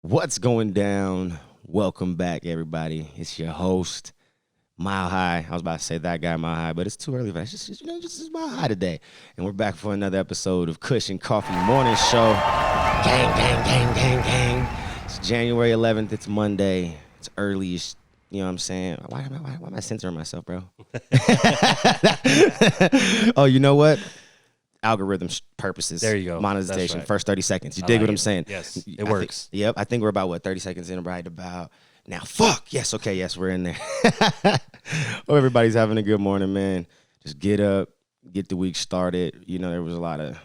What's going down? Welcome back, everybody. It's your host, MileHigh. I was about to say that guy, MileHigh, but it's too early for that. It's just MileHigh today. And we're back for another episode of Kush Coughfee Morning Show. Gang, gang, gang, gang, gang. It's January 11th. It's Monday. It's early. You know what I'm saying? Why am I censoring myself, bro? Oh, you know what? Algorithm purposes. There you go. Monetization. Right. First 30 seconds. You dig what I'm saying? Yes, it works. Yep. I think we're about, 30 seconds in, right about now. Fuck. Yes. Okay. Yes, we're in there. Hope everybody's having a good morning, man. Just get up, get the week started. You know, there was a lot of,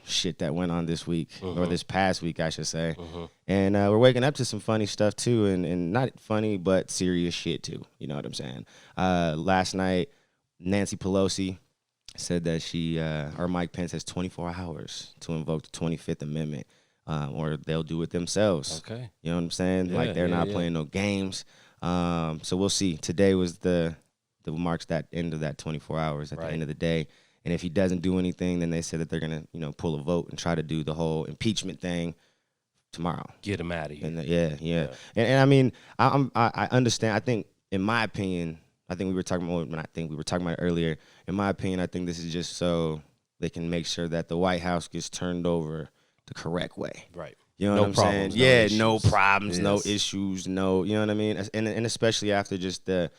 shit that went on this week, or this past week, I should say. And we're waking up to some funny stuff, too, and not funny, but serious shit, too. You know what I'm saying? Last night, Nancy Pelosi said that or Mike Pence has 24 hours to invoke the 25th Amendment, or they'll do it themselves. Okay. You know what I'm saying? Yeah, like they're not playing no games. So we'll see. Today was the marks that end of that 24 hours at the end of the day. And if he doesn't do anything, then they said that they're going to, pull a vote and try to do the whole impeachment thing tomorrow. Get him out of here. And yeah. And I mean, I understand. I think, in my opinion, we were talking about it earlier. In my opinion, I think this is just so they can make sure that the White House gets turned over the correct way. Right. You know what I'm saying? Yeah, no problems, no issues, no, you know what I mean? And especially after just the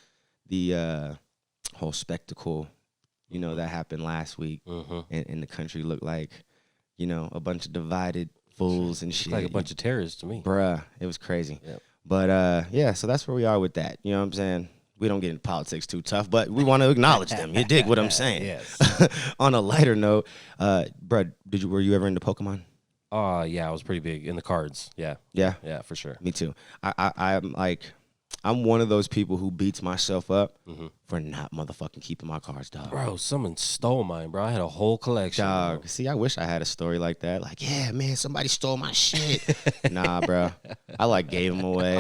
whole spectacle, that happened last week, and the country looked like, a bunch of divided fools and shit. Like a bunch of terrorists to me. Bruh, it was crazy. Yep. But, yeah, so that's where we are with that. You know what I'm saying? We don't get into politics too tough, but we want to acknowledge them. You dig what I'm saying? Yes. On a lighter note, bro, were you ever into Pokemon? Yeah, I was pretty big in the cards. Yeah. Yeah? Yeah, for sure. Me too. I'm one of those people who beats myself up for not motherfucking keeping my cards, dog. Bro, someone stole mine, bro. I had a whole collection. Dog, bro. see, I wish I had a story like that. Like, yeah, man, somebody stole my shit. Nah, bro. I gave them away,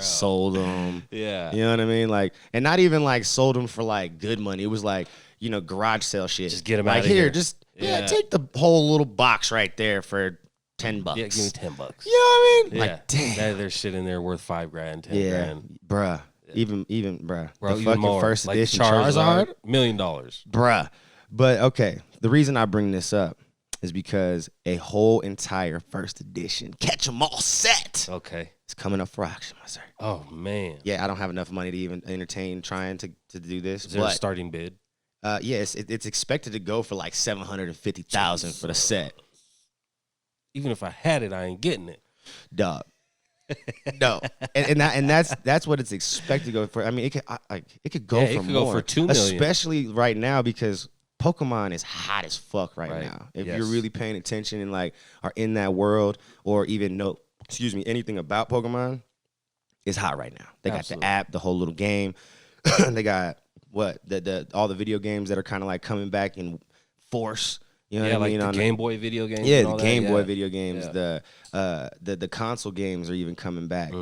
sold them. Yeah. You know what I mean? Like, and not even sold them for good money. It was garage sale shit. Just get them out of here. here. Just take the whole little box right there for $10. Yeah, give me $10. You know what I mean? Yeah. Damn. There's shit in there worth $5,000, $10,000. Bruh. Even bruh. Bro, the even fucking more. first Like edition Charizard, $1 million. Bruh. But okay, the reason I bring this up is because a whole entire first edition catch 'em all set. Okay. It's coming up for auction, my sir. Oh man. Yeah, I don't have enough money to even entertain trying to do this. Is there a starting bid? Yes, it's expected to go for $750,000 for the set. Even if I had it, I ain't getting it. Dog. No, and that's what it's expected to go for. I mean, it could go for more, go for $2 million, especially right now because Pokemon is hot as fuck right now. If you're really paying attention and are in that world or even know, anything about Pokemon, it's hot right now. They got the app, the whole little game. They got all the video games that are kind of coming back in force. You know what I mean? The Game Boy video games. Yeah, and the all Game that. Boy video games. Yeah. The console games are even coming back.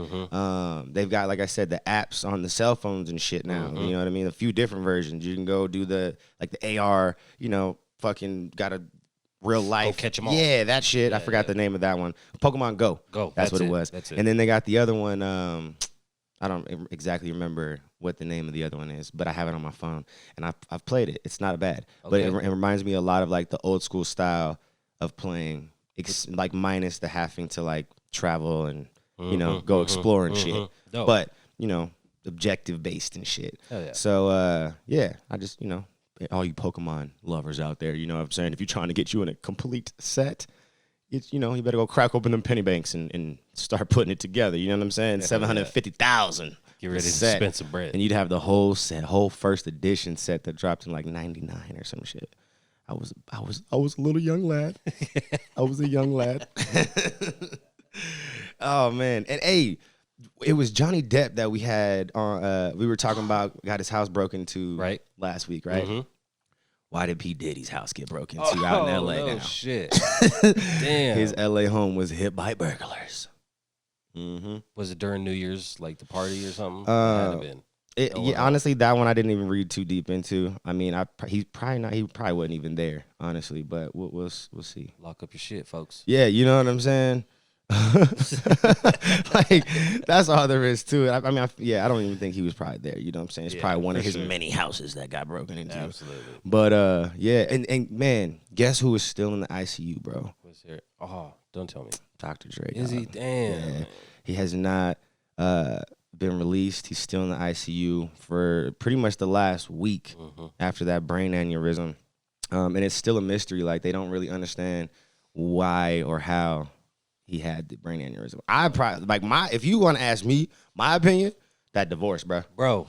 They've got, like I said, the apps on the cell phones and shit now. You know what I mean? A few different versions. You can go do the AR. Fucking got a real life. Go catch 'em all. Yeah, that shit. I forgot the name of that one. Pokemon Go. Go. That's what it was. That's it. And then they got the other one. I don't exactly remember what the name of the other one is, but I have it on my phone, and I've played it. It's not bad, but it reminds me a lot of the old school style of playing, minus the having to travel and go explore and shit, Dope. but objective based and shit. Hell yeah. So I just all you Pokemon lovers out there, you know what I'm saying? If you're trying to get you in a complete set, it's you better go crack open them penny banks and start putting it together. You know what I'm saying? $750,000. Get ready to spend some bread. And you'd have the whole set, whole first edition set that dropped in $99 or some shit. I was a little young lad. I was a young lad. Oh man. And hey, it was Johnny Depp that we had on we were talking about, got his house broken into last week, right? Why did P. Diddy's house get broken into out in L.A. now? Oh, shit. Damn. His L.A. home was hit by burglars. Was it during New Year's, the party or something? It had to have been. Honestly, that one I didn't even read too deep into. I mean, he probably wasn't even there, honestly. But we'll see. Lock up your shit, folks. Yeah, you know what I'm saying. Like, that's all there is to it. I mean, I don't even think he was probably there. You know what I'm saying? It's probably one of his many houses that got broken into. Absolutely. But yeah, and man, guess who is still in the ICU, bro? What's here? Oh, don't tell me. Dr. Dre. Is he? Damn. Yeah. He has not been released. He's still in the ICU for pretty much the last week after that brain aneurysm. And it's still a mystery. Like, they don't really understand why or how he had the brain aneurysm. I probably, like, if you want to ask me, my opinion, that divorce, bro.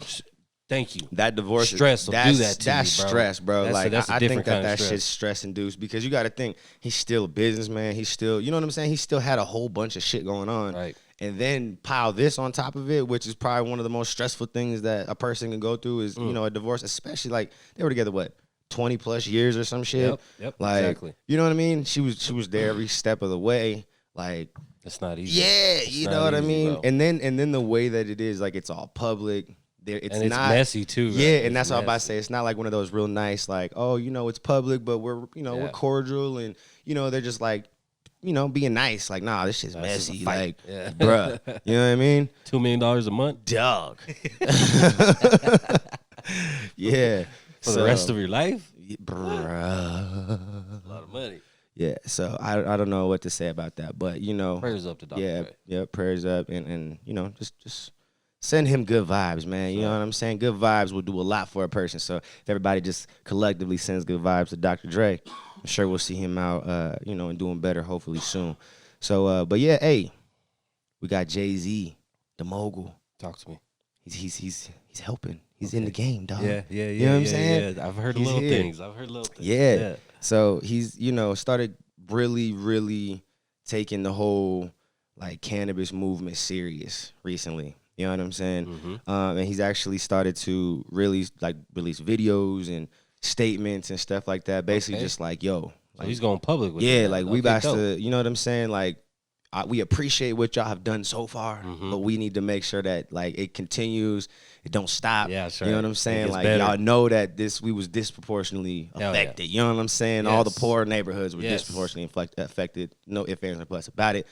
Thank you. That divorce, stress will do that to that's you, bro. stress, bro. That's I think that stress. shit's stress induced, because you got to think, he's still a businessman. He's still, you know what I'm saying? He still had a whole bunch of shit going on. Right. And then pile this on top of it, which is probably one of the most stressful things that a person can go through is, you know, a divorce, especially, like, they were together, 20 plus years or some shit. Yep, like, exactly. You know what I mean? She was there every step of the way. Like, it's not easy. Yeah, you know what I mean? Bro. And then the way that it is, like, it's all public. It's not messy too. Right? Yeah, and that's what I'm about to say. It's not like one of those real nice, like, oh, you know, it's public, but we're we're cordial, and they're just like, being nice. Like, nah, this shit's messy. Like, bruh, you know what I mean? $2 million a month, dog. Yeah, for the rest of your life, bruh. A lot of money. Yeah, so I don't know what to say about that, but prayers up to Dr. Dre. Yeah, prayers up, and just send him good vibes, man. You know what I'm saying? Good vibes will do a lot for a person. So if everybody just collectively sends good vibes to Dr. Dre, I'm sure we'll see him out, and doing better hopefully soon. So, but yeah, hey, we got Jay-Z, the mogul. Talk to me. He's helping. He's in the game, dog. Yeah. You know what I'm saying? Yeah. I've heard little things. Yeah. So he's, started really, really taking the whole, like, cannabis movement serious recently. You know what I'm saying? And he's actually started to really, like, release videos and statements and stuff like that. Basically just like, yo. So he's going public with it. Yeah, like, we about to, you know what I'm saying? Like, we appreciate what y'all have done so far, but we need to make sure that, like, it continues, it don't stop. Yeah, sure. You know what I'm saying? Like, better. y'all know that we was disproportionately affected. You know what I'm saying? Yes. All the poor neighborhoods were disproportionately affected. No ifs, ands, or buts about it.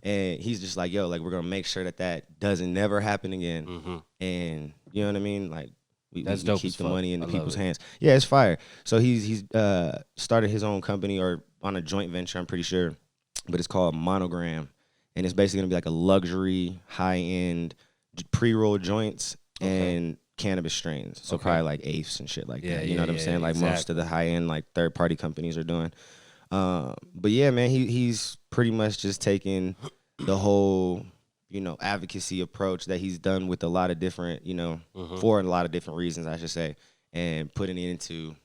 And he's just like, yo, like, we're gonna make sure that doesn't never happen again. And you know what I mean? Like, we keep the money in the people's hands. Yeah, it's fire. So he's started his own company, or on a joint venture, I'm pretty sure, but it's called Monogram, and it's basically gonna be like a luxury, high-end pre-roll joints and cannabis strains. So probably like Apes and shit like that. You know what I'm saying? Like most of the high-end, like, third-party companies are doing. But yeah, man, he's pretty much just taking the whole, advocacy approach that he's done with a lot of different, for a lot of different reasons, I should say, and putting it into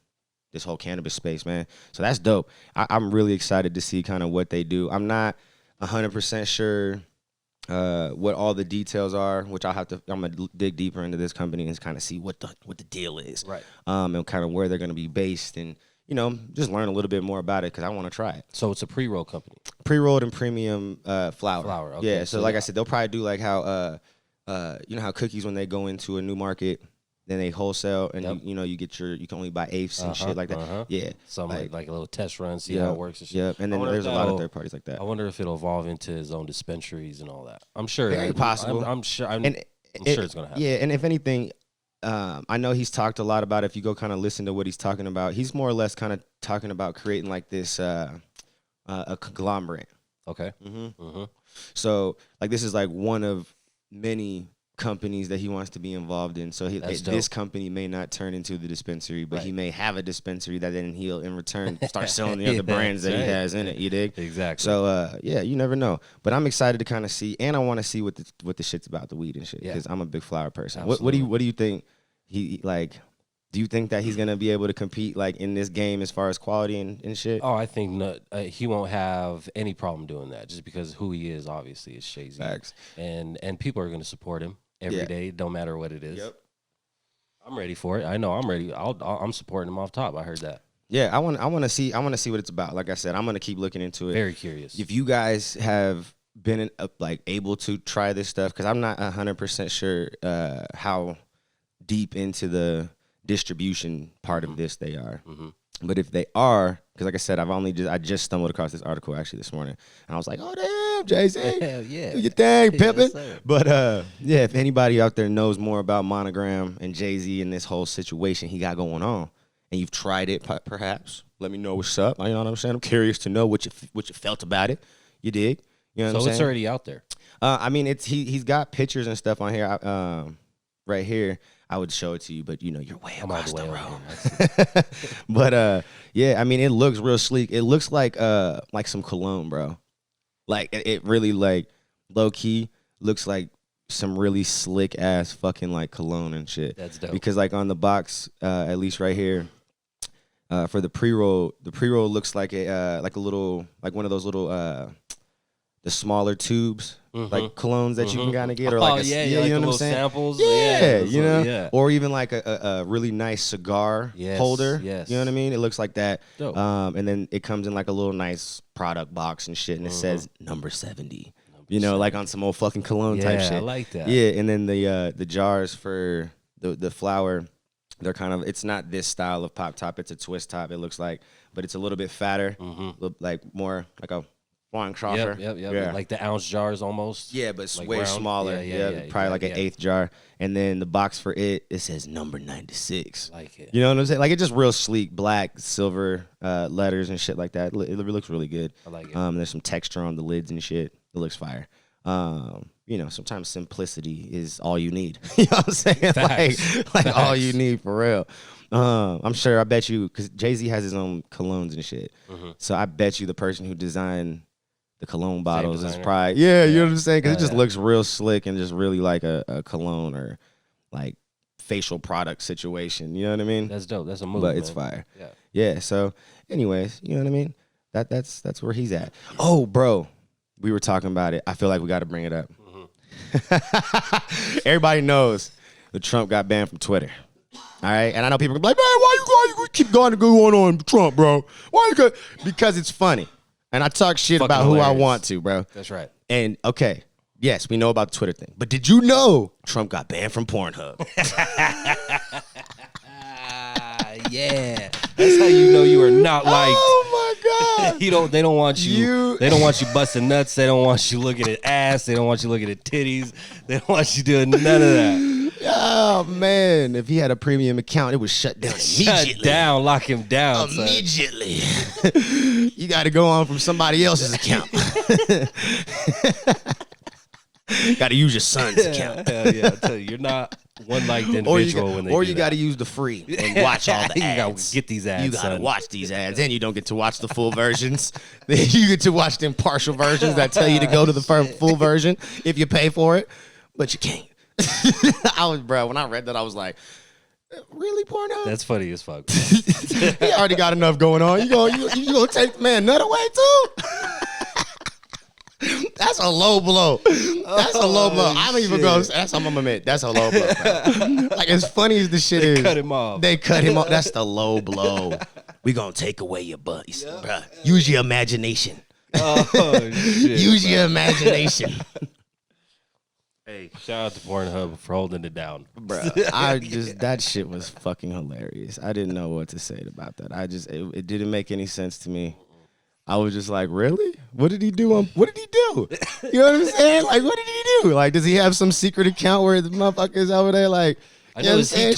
this whole cannabis space, man. So that's dope. I'm really excited to see kind of what they do. I'm not 100% sure what all the details are, which I'm gonna dig deeper into this company and kind of see what the deal is, right? And kind of where they're gonna be based, and just learn a little bit more about it, because I want to try it. So it's a pre-roll company. Pre-rolled and premium flour. Okay. Yeah, so like I said, they'll probably do like how how cookies, when they go into a new market, then they wholesale, and you can only buy eighths and shit like that. Yeah. Some like a little test run, see how it works and shit. Yeah, and then there's a lot of third parties like that. I wonder if it'll evolve into his own dispensaries and all that. I'm sure. Very possible. I'm sure. I'm sure it's gonna happen. Yeah, and if anything, I know he's talked a lot about, if you go kind of listen to what he's talking about, he's more or less kind of talking about creating like this a conglomerate. Okay. So, like, this is like one of many companies that he wants to be involved in. So this company may not turn into the dispensary, but he may have a dispensary that then he'll in return start selling the other brands that he has in it. You dig? Exactly. So yeah, you never know. But I'm excited to kind of see, and I want to see what the shit's about, the weed and shit, because I'm a big flower person. What do you think he like? Do you think that he's gonna be able to compete, like, in this game as far as quality and shit? Oh, I think he won't have any problem doing that, just because who he is, obviously, is Jay-Z. Facts. And people are gonna support him every day, no matter what it is. Yep. I'm ready for it. I know I'm ready. I'm supporting him off top. I heard that. Yeah, I want to see what it's about. Like I said, I'm gonna keep looking into it. Very curious. If you guys have been like able to try this stuff, because I'm not 100% sure how deep into the distribution part of this they are. But if they are, because like I said, I just stumbled across this article actually this morning, and I was like, oh damn, Jay-Z, Hell yeah, do your thing, pimping. Yes, But yeah, if anybody out there knows more about Monogram and Jay-Z and this whole situation he got going on, and you've tried it, perhaps, let me know what's up. You know what I'm saying? I'm curious to know what you felt about it. You dig? You know what I'm so saying? it's already out there. I mean, he's got pictures and stuff on here. Right here, I would show it to you, but you know, you're way across the road. But yeah, I mean, it looks real sleek. It looks like some cologne, bro. Like it really like low key looks like some really slick ass fucking like cologne and shit. That's dope. Because like on the box, at least right here, for the pre-roll looks like a little like one of those little the smaller tubes, like colognes that you can kind of get, or like you know what I'm saying? Samples, you know, or even like a really nice cigar holder. Yes. You know what I mean? It looks like that. Dope. And then it comes in like a little nice product box and shit, and it says number 70. You know, like on some old fucking cologne type shit. I like that. Yeah, and then the jars for the flower, they're kind of, it's not this style of pop top, it's a twist top. It looks like, but it's a little bit fatter, like more like a wine crosser. Yep. Yeah. Like the ounce jars almost. Yeah, but it's like way round. smaller. Yeah, probably like an eighth jar. And then the box for it says number 96. Like it. You know what I'm saying? Like it's just real sleek, black, silver letters and shit like that. It looks really good. I like it. There's some texture on the lids and shit. It looks fire. You know, sometimes simplicity is all you need. You know what I'm saying? Like all you need for real. I'm sure, I bet you, because Jay-Z has his own colognes and shit. So I bet you the person who designed the cologne bottles is probably, you know what I'm saying? Because it just looks real slick and just really like a cologne or like facial product situation. You know what I mean? That's dope. That's a move. But it's fire. Yeah. So anyways, you know what I mean? That's where he's at. Oh, bro, we were talking about it. I feel like we got to bring it up. Everybody knows that Trump got banned from Twitter. All right, and I know people are like, man, why you keep going on Trump, bro? Why you go? Because it's funny, and I talk shit Fucking about hilarious. who I want to, bro. That's right. And okay, yes, we know about the Twitter thing, but did you know Trump got banned from Pornhub? Yeah, that's how you know you are not liked. Oh my God! They don't want you. They don't want you busting nuts. They don't want you looking at ass. They don't want you looking at titties. They don't want you doing none of that. Oh man, if he had a premium account, it was shut down immediately. Shut down, lock him down. Immediately. You got to go on from somebody else's account. Got to use your son's account. Hell yeah, I tell you, you're not one liked individual when they or do you that. got to use the free and watch all the You ads. gotta get these ads. You got to son. watch these ads, and you don't get to watch the full versions. You get to watch them partial versions that tell you to go to the full version if you pay for it, but you can't. When I read that, I was like, really, Pornhub? That's funny as fuck. He already got enough going on. You gonna take the man nut away too? That's a low blow. That's a low blow. I don't even go. That's what I'm gonna admit. That's a low blow. Bro. Like as funny as the shit is, cut him off. They cut him off. That's the low blow. We gonna take away your buddies, bro. Use your imagination. Oh shit! Use your imagination. Hey, shout out to Pornhub for holding it down, bro. That shit was fucking hilarious. I didn't know what to say about that. It didn't make any sense to me. I was just like, really? What did he do? What did he do? You know what I'm saying? Like, what did he do? Like, does he have some secret account where the motherfuckers over there, like, I know, is he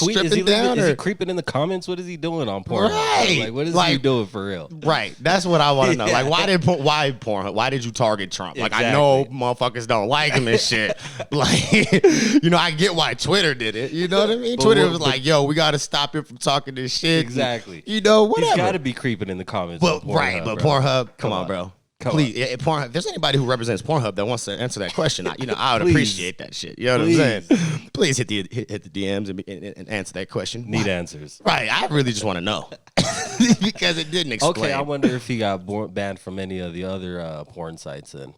down? Is he creeping in the comments? What is he doing on Pornhub? Right. Like, what is he doing for real? Right. That's what I want to know. Like, why Pornhub? Why did you target Trump? Like, Exactly. I know motherfuckers don't like him and shit. Like, you know, I get why Twitter did it. You know what I mean? Twitter was like, yo, we got to stop him from talking this shit. Exactly. And, you know, whatever. He's got to be creeping in the comments. But, on Pornhub, right. But bro. Pornhub, come on, bro. Please, Pornhub, if there's anybody who represents Pornhub that wants to answer that question, I would appreciate that shit. You know what I'm saying? Please hit the DMs and answer that question. Need answers. Right. I really just want to know because it didn't explain. Okay, I wonder if he got banned from any of the other porn sites then.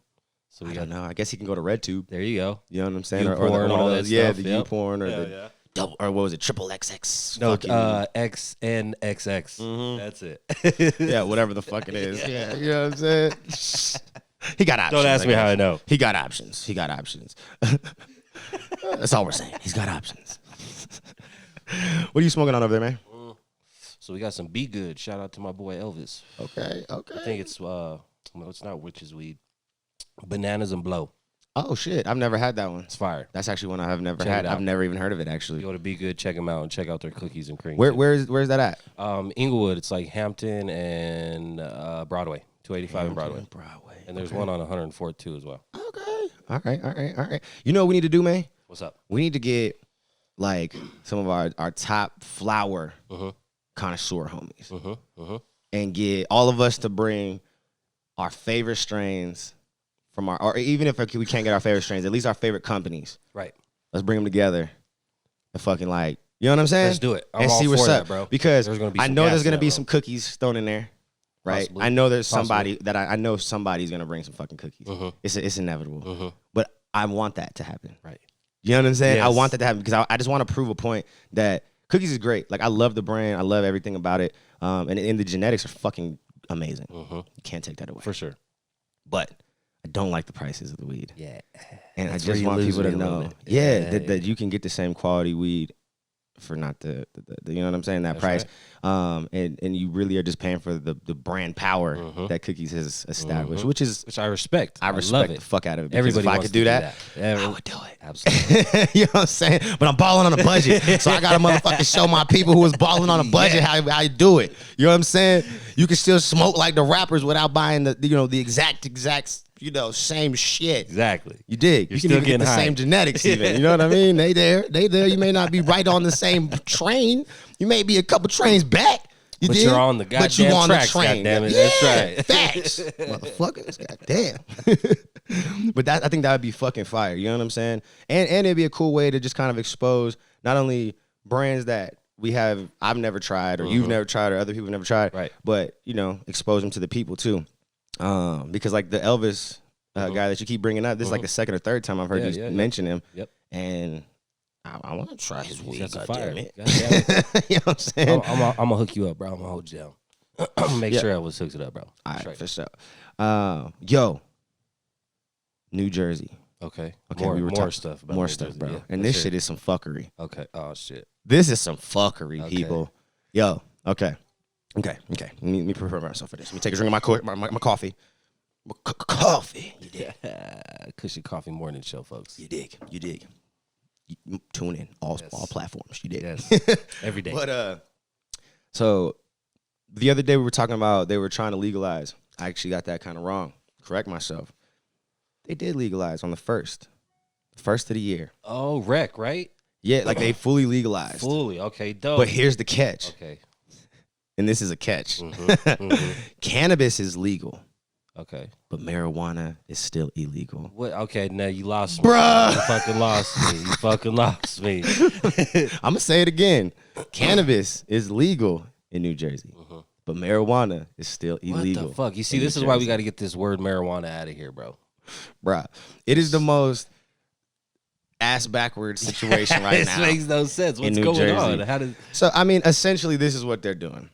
So I don't know. I guess he can go to RedTube. There you go. You know what I'm saying? Or all that yeah, stuff. the U-porn or the double, or what was it? Triple XX. No, XNXX. That's it. Yeah, whatever the fuck it is. Yeah, you know what I'm saying? He got options. Don't ask me how I know. He got options. That's all we're saying. He's got options. What are you smoking on over there, man? So we got some Be Good. Shout out to my boy Elvis. Okay. I think it's it's not witch's weed. Bananas and blow. Oh shit, I've never had that one. It's fire. That's actually one I have never had. I've never even heard of it actually. You go to Be Good, check them out, and check out their cookies and cream. Where's that at? Inglewood. It's like Hampton and Broadway, 285 and Broadway. And there's one on 104th too as well. Okay. All right. You know what we need to do, man? What's up? We need to get like some of our top flower connoisseur homies, and get all of us to bring our favorite strains from or even if we can't get our favorite strains, at least our favorite companies. Right. Let's bring them together and fucking like, you know what I'm saying? Let's do it. And see what's up, bro. Because I know there's gonna be some some cookies thrown in there. Right, possibly. I know there's somebody that I know somebody's gonna bring some fucking cookies. It's inevitable, but I want that to happen. Right, you know what I'm saying? Yes. I want that to happen because I just want to prove a point that cookies is great. Like I love the brand, I love everything about it, and the genetics are fucking amazing. You can't take that away for sure. But I don't like the prices of the weed. Yeah, and I just want people to know, that you can get the same quality weed for not the you know what I'm saying, that That's price, right. And you really are just paying for the brand power that Cookies has established, which I respect. I respect the fuck out of it. Everybody if I could do that, I would do it. Absolutely. You know what I'm saying? But I'm balling on a budget, so I gotta motherfucking show my people who is balling on a budget how you do it. You know what I'm saying? You can still smoke like the rappers without buying the exact same shit. Exactly. You dig? You can even get the same genetics even. You know what I mean? They there. You may not be right on the same train. You may be a couple trains back. But you're on the goddamn tracks, goddammit. Yeah, that's right. Facts. Motherfuckers. Goddamn. But I think that would be fucking fire. You know what I'm saying? And it'd be a cool way to just kind of expose not only brands that I've never tried or you've never tried or other people have never tried, right, but expose them to the people too. Because like the Elvis guy that you keep bringing up, this is like the second or third time I've heard you mention him. Yep. And I want to try his weed. That's fire. You know what I'm saying? I'm gonna hook you up, bro. I'm gonna hold you down. Make sure Elvis hooks it up, bro. All right, for sure. Yo, New Jersey. Okay. More stuff, bro. Yeah, and this shit is some fuckery. Okay. Oh shit. This is some fuckery, people. Yo. Okay. Let me prepare myself for this. Let me take a drink of my coffee. Coffee. You dig? Kush Coughfee Morning Show, folks. You dig? You tune in all platforms. You dig? Yes. Every day. But so the other day we were talking about they were trying to legalize. I actually got that kind of wrong. Correct myself. They did legalize on the first of the year. Oh, rec, right? Yeah, like they fully legalized. Fully, okay, dope. But here's the catch. Okay. And this is a catch. Cannabis is legal. Okay. But marijuana is still illegal. What? Okay, now you lost me. Bruh. You fucking lost me. I'm going to say it again. Cannabis is legal in New Jersey. But marijuana is still illegal. What the fuck? You see, this is why we got to get this word marijuana out of here, bro. Bruh. It is the most ass backwards situation right now. This makes no sense. What's going on? So, I mean, essentially, this is what they're doing.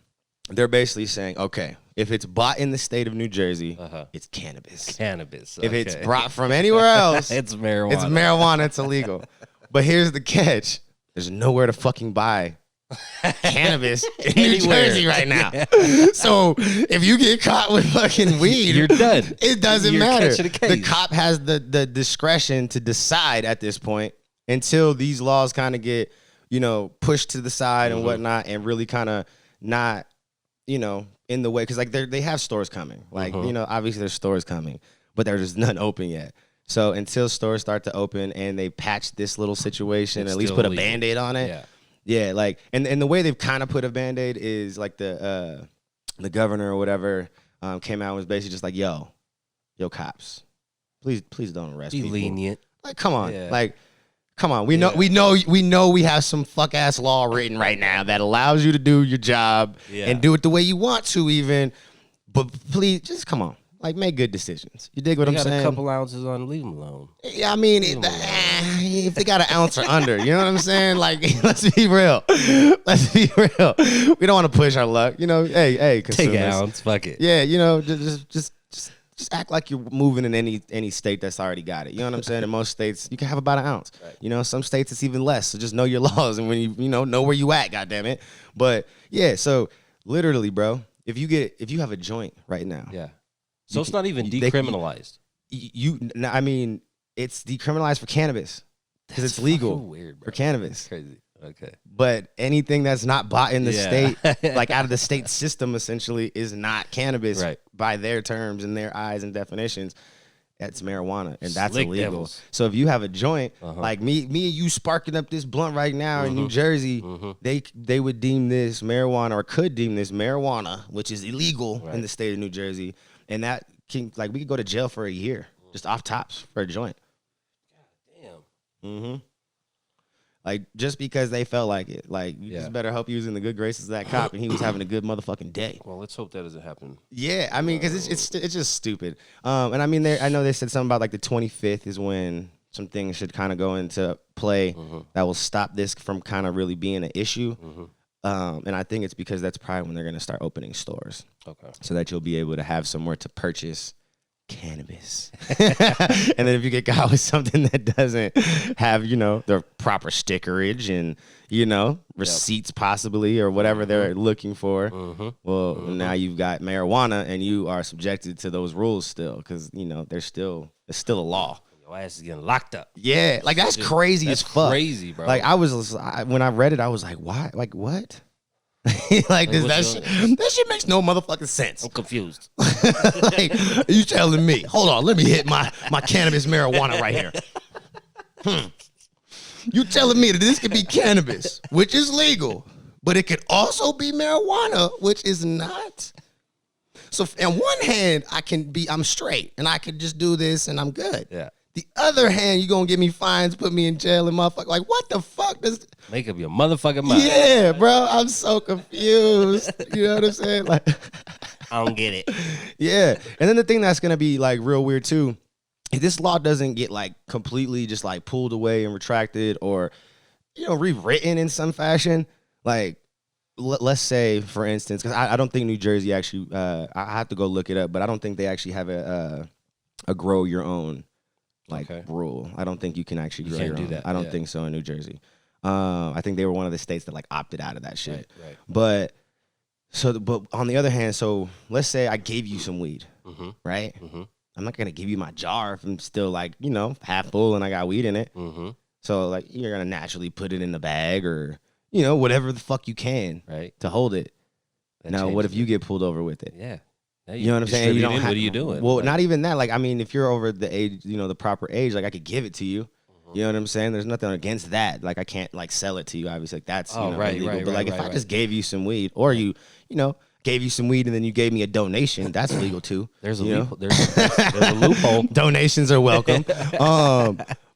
They're basically saying, okay, if it's bought in the state of New Jersey, it's cannabis. Cannabis. If it's brought from anywhere else, it's marijuana. It's marijuana. It's illegal. But here's the catch. There's nowhere to fucking buy cannabis in New Jersey right now. So if you get caught with fucking weed, you're done. It doesn't matter. The cop has the discretion to decide at this point until these laws kind of get, pushed to the side and whatnot, and really kind of not, in the way, because like they have stores coming. Like, obviously there's stores coming, but there's just none open yet. So until stores start to open and they patch this little situation, it's at least put a Band-Aid on it. Yeah, like, and the way they've kind of put a Band-Aid is like the governor or whatever came out and was basically just like, yo, cops, please don't arrest people. Be lenient. Like, come on. Like, come on. We know we have some fuck ass law written right now that allows you to do your job and do it the way you want to even. But please, just come on. Like, make good decisions. You dig what I'm saying? A couple ounces on, leave them alone. Yeah, I mean, if they got an ounce or under, you know what I'm saying? Like, let's be real. We don't want to push our luck. Hey, consumers. Take an ounce, fuck it. Yeah, just act like you're moving in any state that's already got it. You know what I'm saying? In most states, you can have about an ounce. Right. Some states it's even less. So just know your laws and when you know where you at. God damn it. But yeah, so Literally, bro. If you have a joint right now. Yeah. So it's not even decriminalized. I mean, it's decriminalized for cannabis because it's legal weird, bro. for cannabis. That's crazy. Okay. But anything that's not bought in the state, like out of the state system, essentially, is not cannabis by their terms and their eyes and definitions. That's marijuana, and that's illegal. Devils. So if you have a joint, like me and you sparking up this blunt right now in New Jersey, they would deem this marijuana, or could deem this marijuana, which is illegal in the state of New Jersey, and that can, like, we could go to jail for a year just off tops for a joint. God damn. Like, just because they felt like it. Like, you just better hope he was in the good graces of that cop and he was having a good motherfucking day. Well, let's hope that doesn't happen. Yeah, I mean, because it's just stupid. And I mean, I know they said something about like the 25th is when some things should kind of go into play that will stop this from kind of really being an issue. And I think it's because that's probably when they're going to start opening stores. Okay. So that you'll be able to have somewhere to purchase cannabis. And then if you get caught with something that doesn't have, the proper stickerage and, receipts possibly or whatever they're looking for, now you've got marijuana and you are subjected to those rules still because, it's still a law. Your ass is getting locked up. Yeah, like that's crazy as fuck. Crazy, bro. Like when I read it, I was like, why? Like what? Like that shit makes no motherfucking sense. I'm confused. Like, you telling me? Hold on, let me hit my cannabis marijuana right here. You telling me that this could be cannabis, which is legal, but it could also be marijuana, which is not. So on one hand, I'm straight and I could just do this and I'm good. Yeah. The other hand, you gonna give me fines, put me in jail, and motherfucker, like what the fuck does? Make up your motherfucking mind. Yeah, bro, I'm so confused. You know what I'm saying? Like, I don't get it. Yeah, and then the thing that's gonna be like real weird too, if this law doesn't get like completely just like pulled away and retracted or rewritten in some fashion, like let's say for instance, because I don't think New Jersey actually, I have to go look it up, but I don't think they actually have a grow your own rule. I don't think you can actually grow your own. I don't think so in New Jersey. I think they were one of the states that like opted out of that shit. Right. But on the other hand, so let's say I gave you some weed, right? I'm not gonna give you my jar if I'm still like half full and I got weed in it. So like you're gonna naturally put it in the bag or whatever the fuck you can to hold it. Now what if you get pulled over with it? Yeah. You know what I'm saying? What are you doing? Well, not even that. Like, I mean, if you're over the age, the proper age, like I could give it to you. You know what I'm saying? There's nothing against that. Like, I can't like sell it to you. Obviously, like that's illegal. But like, if I just gave you some weed, or you gave you some weed and then you gave me a donation, that's legal too. There's a loophole. There's a loophole. Donations are welcome.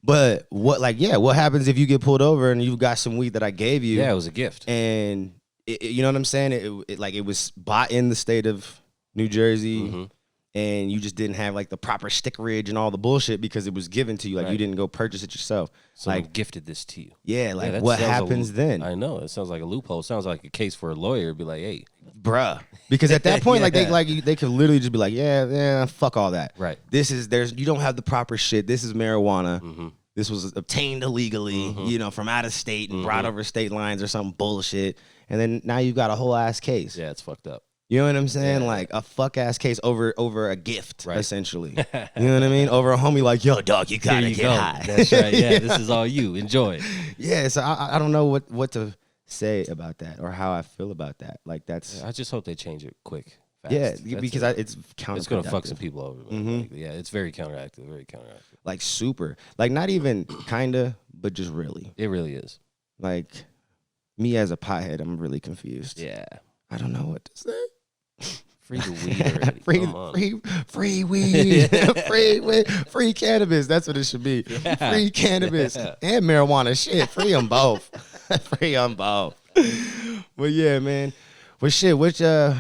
But what happens if you get pulled over and you've got some weed that I gave you? Yeah, it was a gift. And you know what I'm saying? It was bought in the state of New Jersey, and you just didn't have like the proper stickerage and all the bullshit because it was given to you. Like you didn't go purchase it yourself. Someone gifted this to you. Yeah, like what happens then? I know. It sounds like a loophole. It sounds like a case for a lawyer. Be like, hey, bruh. Because at that point, they could literally just be like, yeah, fuck all that. Right. You don't have the proper shit. This is marijuana. This was obtained illegally, from out of state and brought over state lines or some bullshit. And then now you've got a whole ass case. Yeah, it's fucked up. You know what I'm saying? Yeah. Like a fuck ass case over a gift, essentially. You know what I mean? Over a homie, like, yo, dog, you gotta get high. That's right. Yeah, this is all you. Enjoy. Yeah, so I don't know what to say about that or how I feel about that. Like that's. I just hope they change it quick. Fast. Yeah, because it's counterproductive. It's gonna fuck some people over. Like, yeah, it's very counteractive. Very counteractive. Like super. Like not even kinda, but just really. It really is. Like me as a pothead, I'm really confused. Yeah. I don't know what to say. Free the weed already. free weed. Free cannabis. That's what it should be. Yeah. Free cannabis and marijuana. Shit, free them both. Free them both. Well, yeah, man. Well, shit. Which I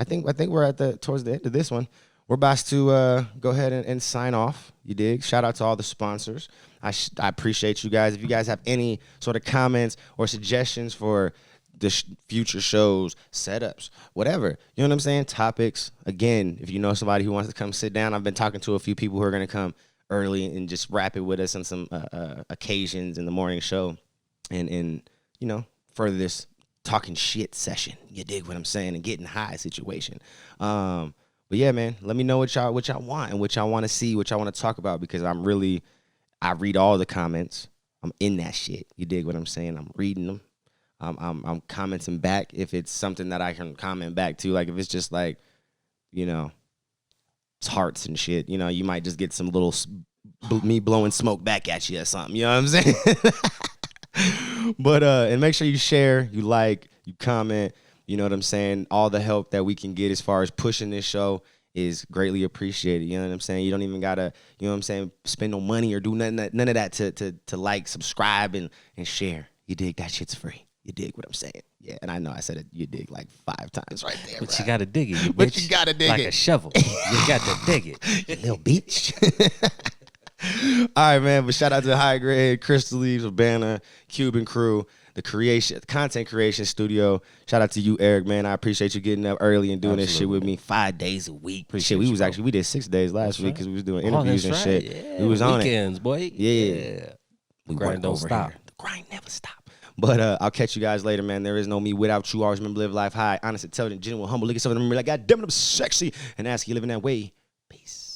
think we're towards the end of this one. We're about to go ahead and sign off. You dig? Shout out to all the sponsors. I appreciate you guys. If you guys have any sort of comments or suggestions for the future shows, setups, whatever. You know what I'm saying? Topics. Again, if you know somebody who wants to come sit down, I've been talking to a few people who are going to come early and just rap it with us on some occasions in the morning show and further this talking shit session. You dig what I'm saying? And getting high situation. But yeah, man, let me know what y'all want and what y'all want to see, what y'all want to talk about, because I read all the comments. I'm in that shit. You dig what I'm saying? I'm reading them. I'm commenting back if it's something that I can comment back to. Like if it's just like, you know, it's hearts and shit. You know, you might just get some little me blowing smoke back at you or something. You know what I'm saying? But and make sure you share, you like, you comment. You know what I'm saying? All the help that we can get as far as pushing this show is greatly appreciated. You know what I'm saying? You don't even gotta, you know what I'm saying, spend no money or do none of that to like, subscribe, and share. You dig? That shit's free. You dig what I'm saying? Yeah, and I know I said it, you dig like 5 times right there. But you gotta dig it, you But bitch. you gotta dig like it. a shovel. You got to dig it. You little bitch. All right, man. But shout out to High Grade, Crystal Leaves, Urbana, Cuban Crew, the content creation studio. Shout out to you, Eric, man. I appreciate you getting up early and doing this shit with me 5 days a week. Shit, we did 6 days last week because we was doing interviews and shit. Yeah, we was on weekends, boy. Yeah. The grind don't stop. The grind never stop. But I'll catch you guys later, man. There is no me without you. Always remember, live life high, honest, intelligent, genuine, humble. Look at someone, remember, like, God damn it, I'm sexy. And ask you living that way. Peace.